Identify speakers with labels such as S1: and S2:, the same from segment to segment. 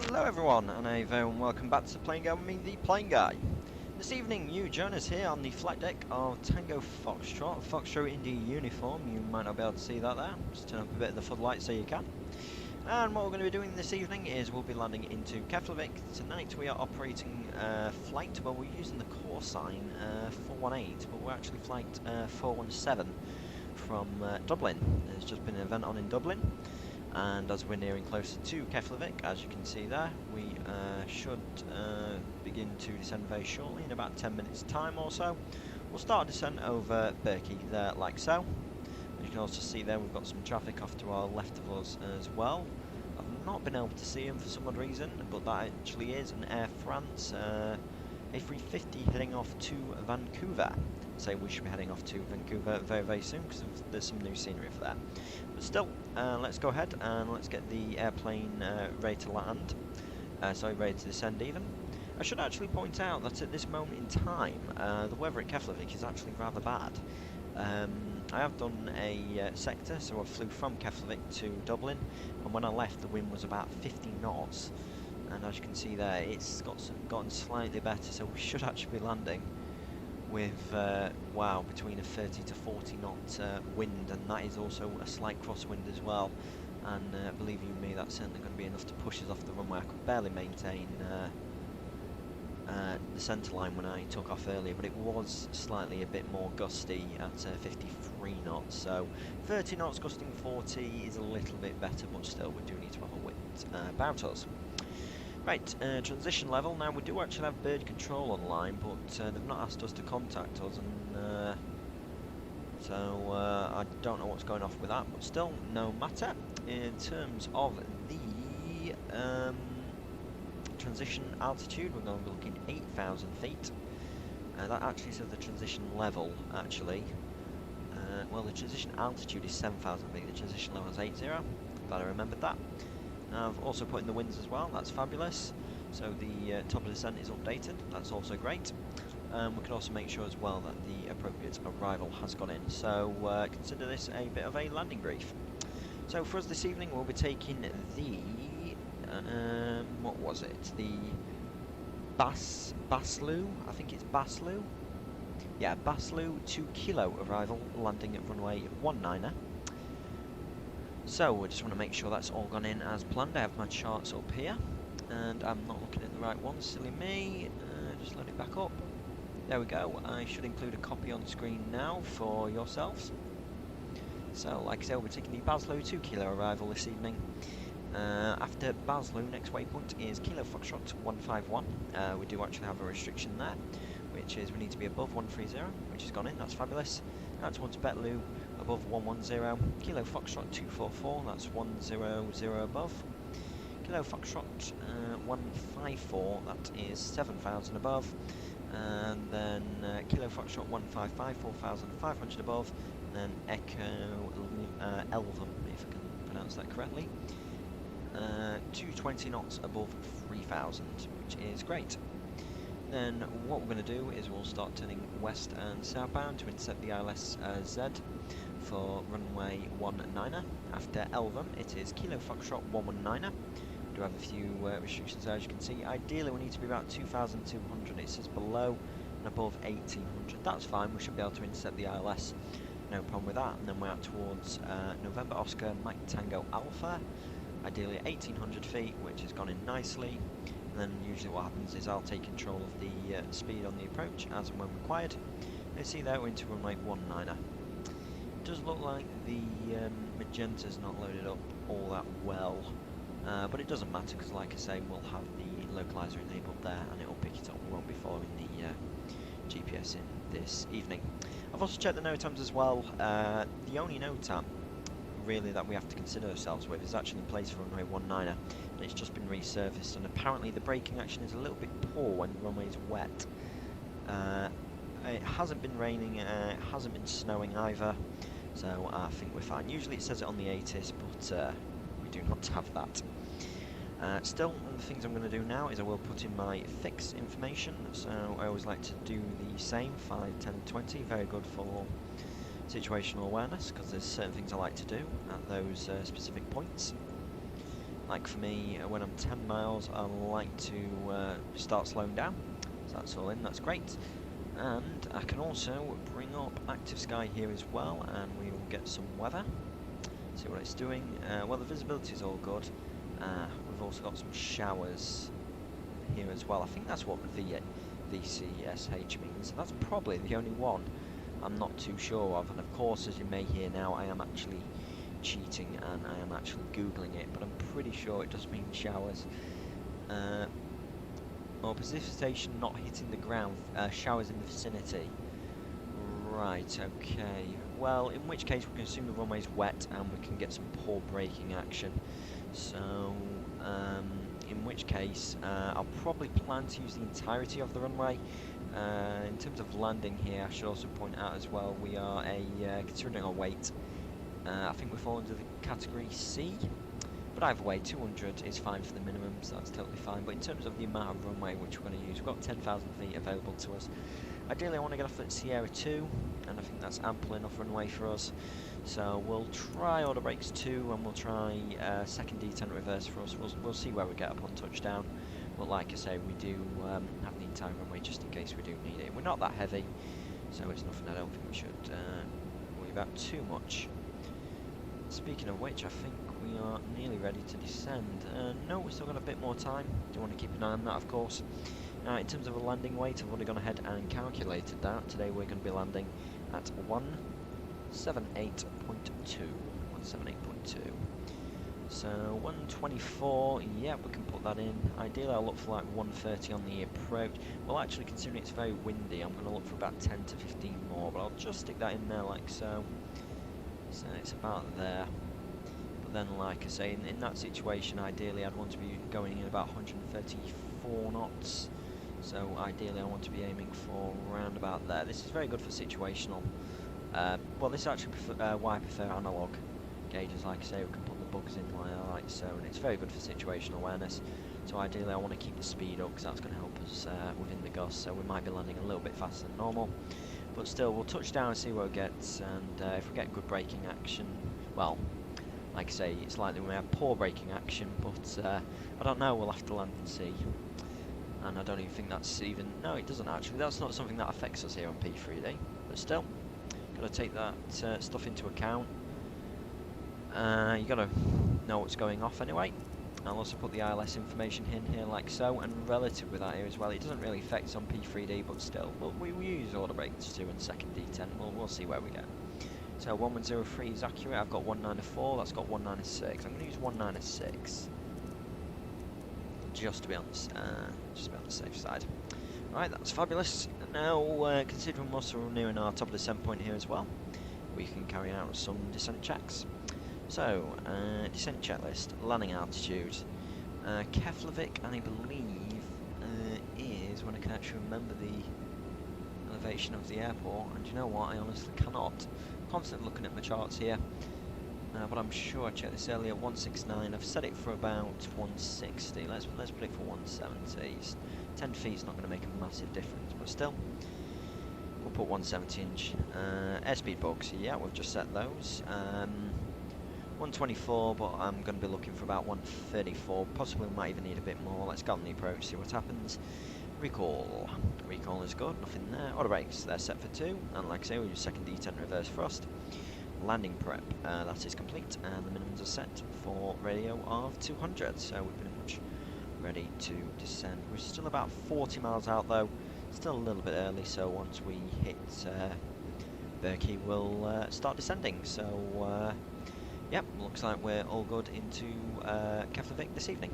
S1: Hello everyone, and a very warm welcome back to Playing Game with me, the Playing Guy. This evening you join us here on the flight deck of Tango Foxtrot, Foxtrot India uniform. You might not be able to see that there, just turn up a bit of the floodlight so you can. And what we're going to be doing this evening is we'll be landing into Keflavik. Tonight we are operating flight, well we're using the call sign 418, but we're actually flight 417 from Dublin. There's just been an event on in Dublin. And as we're nearing closer to Keflavik, as you can see there, we should begin to descend very shortly, in about 10 minutes time or so. We'll start a descent over Berkey there, like so. And you can also see there we've got some traffic off to our left of us as well. I've not been able to see him for some odd reason, but that actually is an Air France A350 heading off to Vancouver. So we should be heading off to Vancouver very, very soon because there's some new scenery for that. But still, let's go ahead and let's get the airplane ready to land. Ready to descend even. I should actually point out that at this moment in time, the weather at Keflavik is actually rather bad. I have done a sector, so I flew from Keflavik to Dublin, and when I left the wind was about 50 knots. And as you can see there, it's gotten slightly better, so we should actually be landing with, wow, between a 30 to 40 knot wind, and that is also a slight crosswind as well. And believe you me, that's certainly going to be enough to push us off the runway. I could barely maintain the centre line when I took off earlier, but it was slightly a bit more gusty at 53 knots, so 30 knots gusting 40 is a little bit better, but still we do need to have a wind about us. Right, transition level. Now we do actually have bird control online, but they've not asked us to contact us, and so I don't know what's going off with that, but still, no matter. In terms of the transition altitude, we're going to be looking 8,000 feet. That actually says the transition level, actually. Well, the transition altitude is 7,000 feet, the transition level is 80. Glad I remembered that. I've also put in the winds as well, that's fabulous. So the top of descent is updated, that's also great. We can also make sure as well that the appropriate arrival has gone in. So consider this a bit of a landing brief. So for us this evening we'll be taking the, what was it? The Baslu, I think it's Baslu. Yeah, Baslu 2 kilo arrival, landing at runway 19er. So we just want to make sure that's all gone in as planned. I have my charts up here, and I'm not looking at the right one, silly me. Just load it back up. There we go. I should include a copy on screen now for yourselves. So, like I said, we're taking the Baslu 2 kilo arrival this evening. After Baslu, next waypoint is Kilo Foxtrot 151. We do actually have a restriction there, which is we need to be above 130, which has gone in, that's fabulous. Now towards Betlu, above 110, Kilo Foxtrot 244, that's 100 above. Kilo Foxtrot 154, that is 7,000 above. And then Kilo Foxtrot 155, 4,500 above. And then Echo Elvum, if I can pronounce that correctly. 220 knots above 3,000, which is great. Then what we're going to do is we'll start turning west and southbound to intercept the ILS Z for runway 19er. After Elvum, it is Kilo Foxtrot 119er. We do have a few restrictions there, as you can see. Ideally we need to be about 2,200, it says below and above 1,800. That's fine, we should be able to intercept the ILS, no problem with that. And then we're out towards November Oscar Mike Tango Alpha, ideally at 1,800 feet, which has gone in nicely. And then usually what happens is I'll take control of the speed on the approach as and when required. You see there we're into runway 19er. It does look like the magenta's not loaded up all that well, but it doesn't matter because, like I say, we'll have the localizer enabled there and it will pick it up. We won't be following the GPS in this evening. I've also checked the NOTAMs as well. The only NOTAM really that we have to consider ourselves with is actually in place for runway 19er, and it's just been resurfaced, and apparently the braking action is a little bit poor when the runway is wet. It hasn't been raining, it hasn't been snowing either, so I think we're fine. Usually it says it on the ATIS, but we do not have that. Still, one of the things I'm going to do now is I will put in my fix information, so I always like to do the same, 5, 10, 20, very good for situational awareness, because there's certain things I like to do at those specific points. Like for me, when I'm 10 miles, I like to start slowing down. So that's all in, that's great. And I can also bring up Active Sky here as well, and we will get some weather. See what it's doing. Well, the visibility is all good. We've also got some showers here as well. I think that's what VCSH means. That's probably the only one I'm not too sure of. And of course, as you may hear now, I am actually cheating and I am actually googling it, but I'm pretty sure it does mean showers. Or precipitation not hitting the ground, showers in the vicinity. Right, okay. Well, in which case we can assume the runway's wet and we can get some poor braking action. So, in which case, I'll probably plan to use the entirety of the runway. In terms of landing here, I should also point out as well, we are considering our weight, I think we fall under the category C. But either way, 200 is fine for the minimum, so that's totally fine. But in terms of the amount of runway which we're going to use, we've got 10,000 feet available to us. Ideally, I want to get off at Sierra 2, and I think that's ample enough runway for us. So we'll try auto brakes 2, and we'll try second detent reverse for us. We'll see where we get up on touchdown. But like I say, we do have the entire runway just in case we do need it. We're not that heavy, so it's nothing I don't think we should worry about too much. Speaking of which, I think we are nearly ready to descend. No, we've still got a bit more time. Do want to keep an eye on that, of course. Now, in terms of a landing weight, I've already gone ahead and calculated that. Today we're going to be landing at 178.2. 178.2. So 124, yeah, we can put that in. Ideally, I'll look for like 130 on the approach. Well, actually, considering it's very windy, I'm going to look for about 10 to 15 more, but I'll just stick that in there like so. So it's about there. But then, like I say, in that situation, ideally I'd want to be going in about 134 knots. So ideally I want to be aiming for around about there. This is very good for situational. Well, this is actually why I prefer analog gauges. Like I say, we can put the bugs in like so, and it's very good for situational awareness. So ideally I want to keep the speed up because that's going to help us within the gust. So we might be landing a little bit faster than normal. But still, we'll touch down and see where it gets, and if we get good braking action, well, like I say, it's likely we may have poor braking action, but I don't know, we'll have to land and see. And I don't even think that's even, no, it doesn't actually, that's not something that affects us here on P3D, but still, got to take that stuff into account. You got to know what's going off anyway. I'll also put the ILS information in here like so, and relative with that here as well. It doesn't really affect us on P3D, but still, we use auto brakes 2 and second detent. We'll see where we get. So 1103 is accurate. I've got 194. That's got 196. I'm going to use 196 just to be on the safe side. Right, that's fabulous. Now, considering we're also nearing our top of descent point here as well, we can carry out some descent checks. So, descent checklist, landing altitude, Keflavik, I believe, is, when I can actually remember the elevation of the airport, and you know what, I honestly cannot. I'm constantly looking at my charts here, but I'm sure I checked this earlier, 169, I've set it for about 160, let's put it for 170, 10 feet is not going to make a massive difference, but still, we'll put 170 inch, airspeed bugs, yeah, we've just set those, 124, but I'm going to be looking for about 134. Possibly might even need a bit more. Let's go on the approach, see what happens. Recall. Recall is good, nothing there. Auto brakes, they're set for 2. And like I say, we'll use second detent reverse thrust. Landing prep, that is complete. And the minimums are set for radio of 200. So we're pretty much ready to descend. We're still about 40 miles out though. Still a little bit early, so once we hit Berkey, we'll start descending. So, yep, looks like we're all good into Keflavik this evening.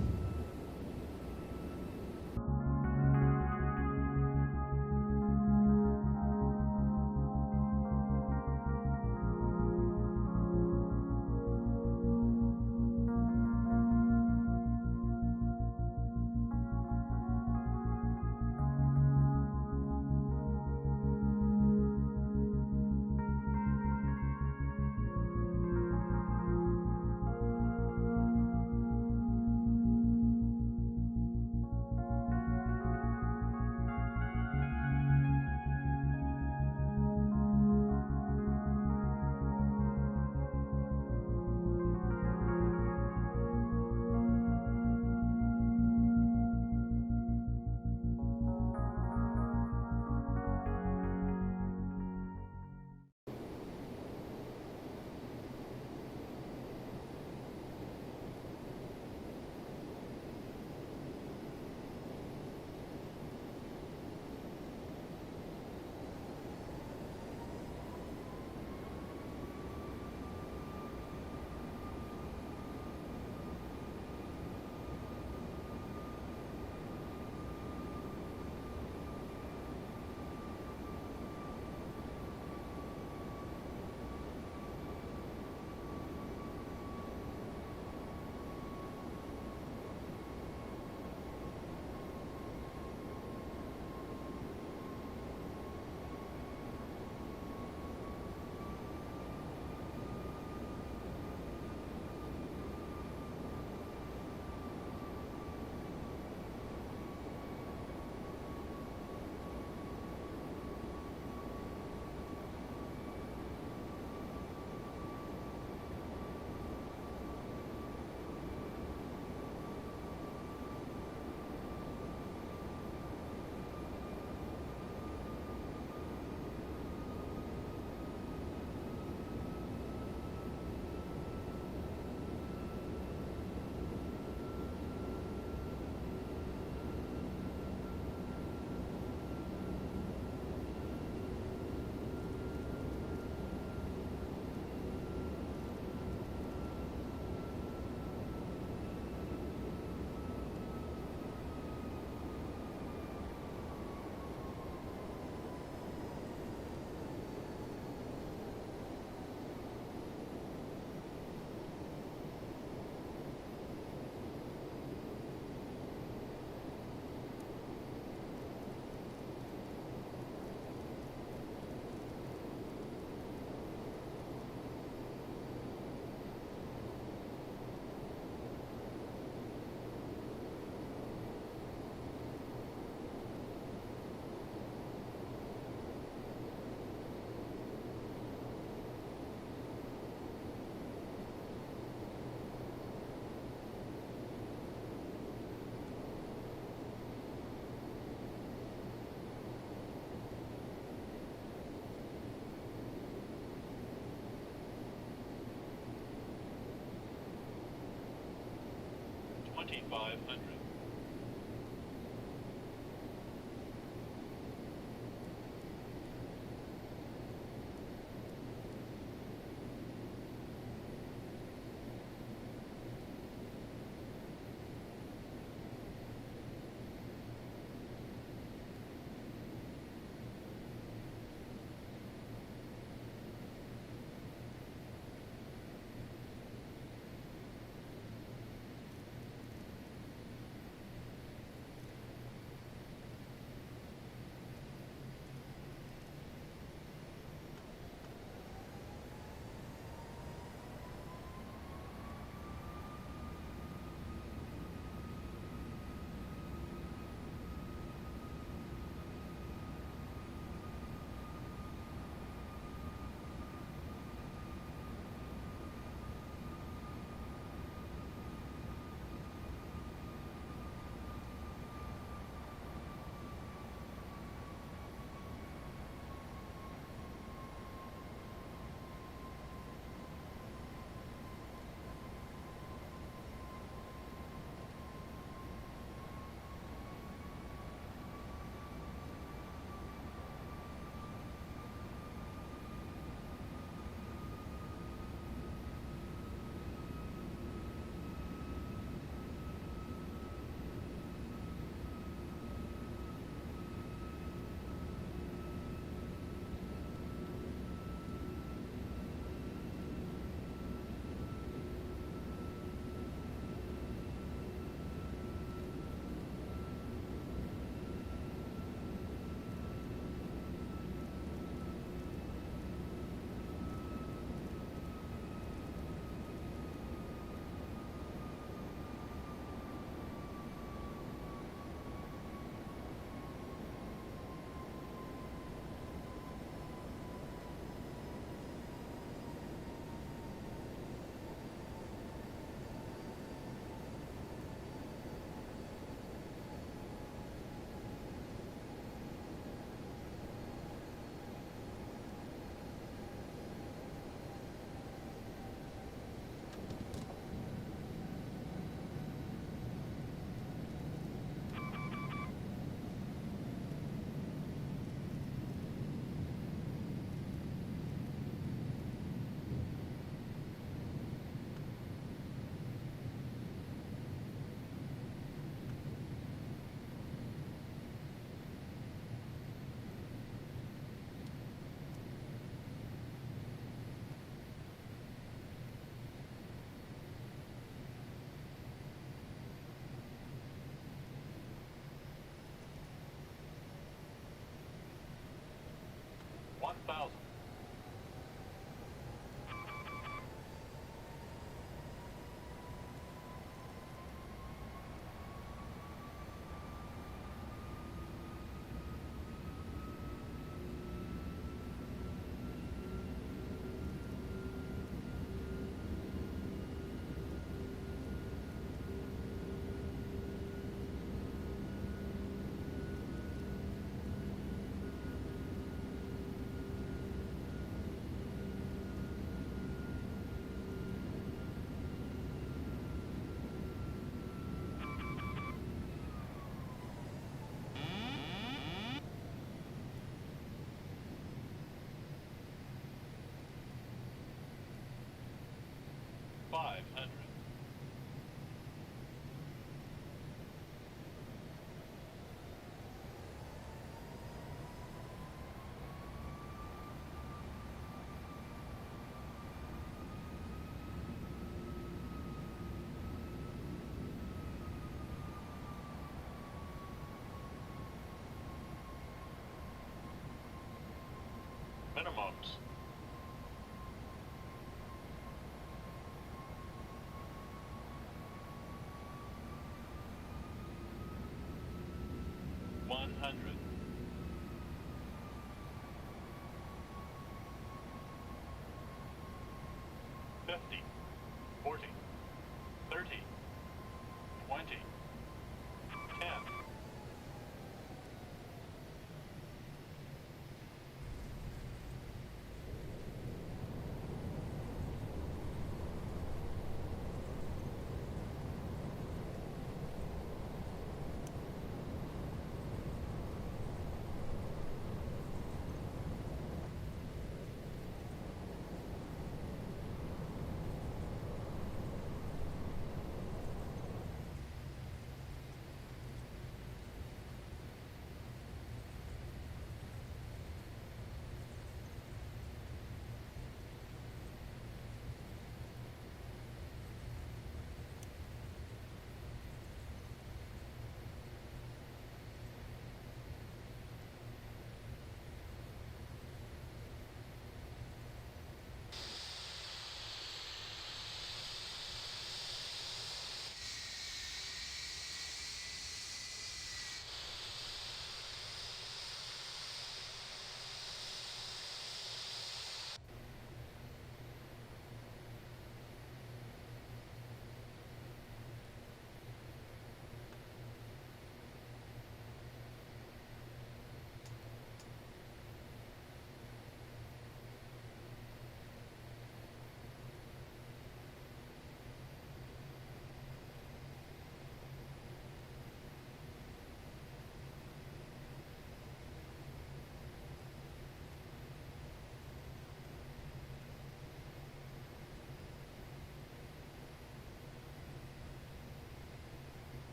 S2: 2500. $1,000. $500. 'Minimums. $100. 50, 40, 30, 20, 10.